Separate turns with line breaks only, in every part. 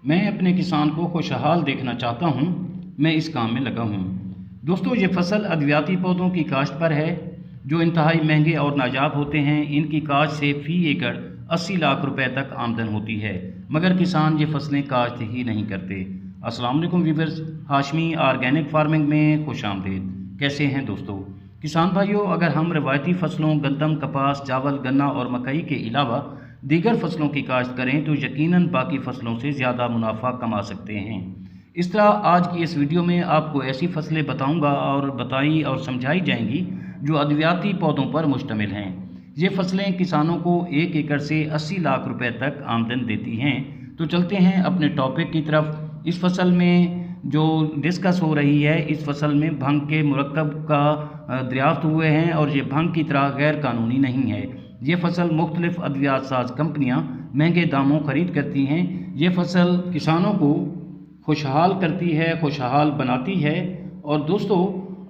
मैं अपने किसान को खुशहाल देखना चाहता हूँ। मैं इस काम में लगा हूँ। दोस्तों, ये फसल अद्वियाती पौधों की काश्त पर है जो इंतहाई महंगे और नायाब होते हैं। इनकी काश्त से फ़ी एकड़ 80 लाख रुपए तक आमदन होती है, मगर किसान ये फसलें काश्त ही नहीं करते। अस्सलाम वालेकुम व्यूअर्स, हाशमी ऑर्गेनिक फार्मिंग में खुश आमदीद। कैसे हैं दोस्तों? किसान भाइयों, अगर हम रवायती फसलों गंदम, कपास, चावल, गन्ना और मकई के अलावा दीगर फसलों की काश्त करें तो यकीनन बाकी फसलों से ज़्यादा मुनाफा कमा सकते हैं। इस तरह आज की इस वीडियो में आपको ऐसी फसलें बताऊंगा और बताई और समझाई जाएंगी जो अद्वियाती पौधों पर मुश्तमिल हैं। ये फसलें किसानों को 1 एकड़ से 80 लाख रुपए तक आमदन देती हैं। तो चलते हैं अपने टॉपिक की तरफ। इस फसल में जो डिस्कस हो रही है, इस फसल में भंग के मुरक्कब का दरियाफ्त हुए हैं और ये भंग की तरह गैर कानूनी नहीं है। ये फसल मुख्तलिफ अद्वियात साज कंपनियां महंगे दामों खरीद करती हैं। ये फसल किसानों को खुशहाल करती है, खुशहाल बनाती है। और दोस्तों,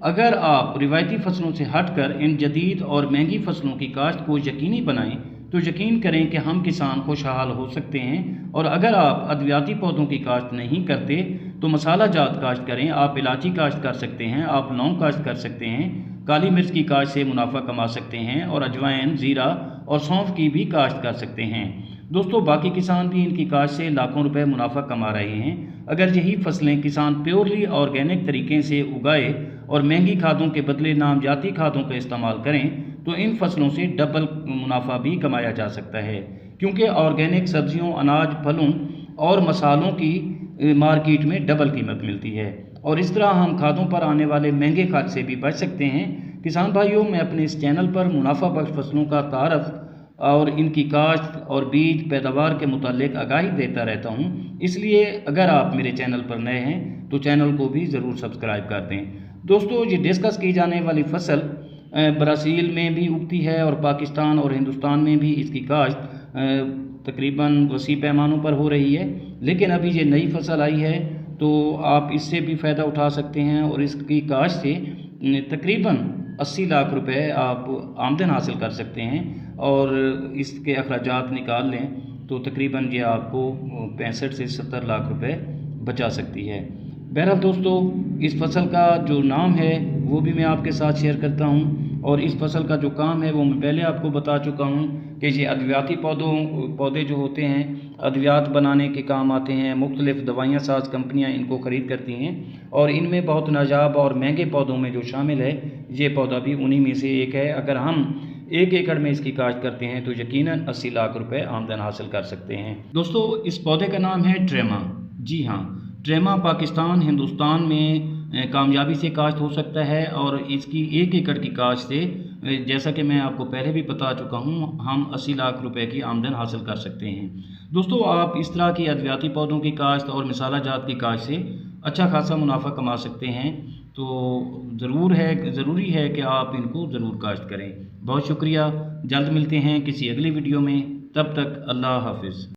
अगर आप रिवायती फसलों से हटकर इन जदीद और महंगी फसलों की काश्त को यकीनी बनाएं तो यकीन करें कि हम किसान खुशहाल हो सकते हैं। और अगर आप अद्वियाती पौधों की काश्त नहीं करते तो मसाला जात काश्त करें। आप इलायची काश्त कर सकते हैं, आप लौंग काश्त कर सकते हैं, काली मिर्च की काश्त से मुनाफा कमा सकते हैं और अजवाइन, ज़ीरा और सौंफ की भी काश्त कर सकते हैं। दोस्तों, बाकी किसान भी इनकी काश्त से लाखों रुपए मुनाफा कमा रहे हैं। अगर यही फसलें किसान प्योरली ऑर्गेनिक तरीके से उगाए और महंगी खादों के बदले नामजाती खादों का इस्तेमाल करें तो इन फसलों से डबल मुनाफा भी कमाया जा सकता है, क्योंकि ऑर्गेनिक सब्जियों, अनाज, फलों और मसालों की मार्केट में डबल कीमत मिलती है और इस तरह हम खादों पर आने वाले महंगे खर्च से भी बच सकते हैं। किसान भाइयों, मैं अपने इस चैनल पर मुनाफा बख्श फसलों का तारफ़ और इनकी काश्त और बीज पैदावार के मुतालिक आगाही देता रहता हूँ। इसलिए अगर आप मेरे चैनल पर नए हैं तो चैनल को भी ज़रूर सब्सक्राइब कर दें। दोस्तों, ये डिस्कस की जाने वाली फसल ब्राज़ील में भी उगती है और पाकिस्तान और हिंदुस्तान में भी इसकी काश्त तकरीबन वसी पैमानों पर हो रही है। लेकिन अभी ये नई फसल आई है तो आप इससे भी फ़ायदा उठा सकते हैं और इसकी काश्त से तकरीबन 80 लाख रुपए आप आमदन हासिल कर सकते हैं और इसके अखराजात निकाल लें तो तकरीबन ये आपको 65 से 70 लाख रुपए बचा सकती है। बहरहाल दोस्तों, इस फसल का जो नाम है वो भी मैं आपके साथ शेयर करता हूँ और इस फसल का जो काम है वो मैं पहले आपको बता चुका हूँ कि ये अद्वियाती पौधे जो होते हैं अद्वियात बनाने के काम आते हैं। मुख्तलिफ दवाइयाँ साज कंपनियाँ इनको ख़रीद करती हैं और इनमें बहुत नायाब और महंगे पौधों में जो शामिल है ये पौधा भी उन्हीं में से एक है। अगर हम 1 एकड़ में इसकी काश्त करते हैं तो यकीनन 80 लाख रुपए आमदन हासिल कर सकते हैं। दोस्तों, इस पौधे का नाम है ट्रेमा। जी हाँ, ट्रेमा पाकिस्तान, हिंदुस्तान में कामयाबी से काश्त हो सकता है और इसकी 1 एकड़ की काश्त से जैसा कि मैं आपको पहले भी बता चुका हूँ, हम 80 लाख रुपए की आमदन हासिल कर सकते हैं। दोस्तों, आप इस तरह की अद्वियाती पौधों की काश्त और मिसाला जात की काश्त से अच्छा खासा मुनाफा कमा सकते हैं। तो ज़रूरी है कि आप इनको ज़रूर काश्त करें। बहुत शुक्रिया। जल्द मिलते हैं किसी अगली वीडियो में। तब तक अल्लाह हाफिज़।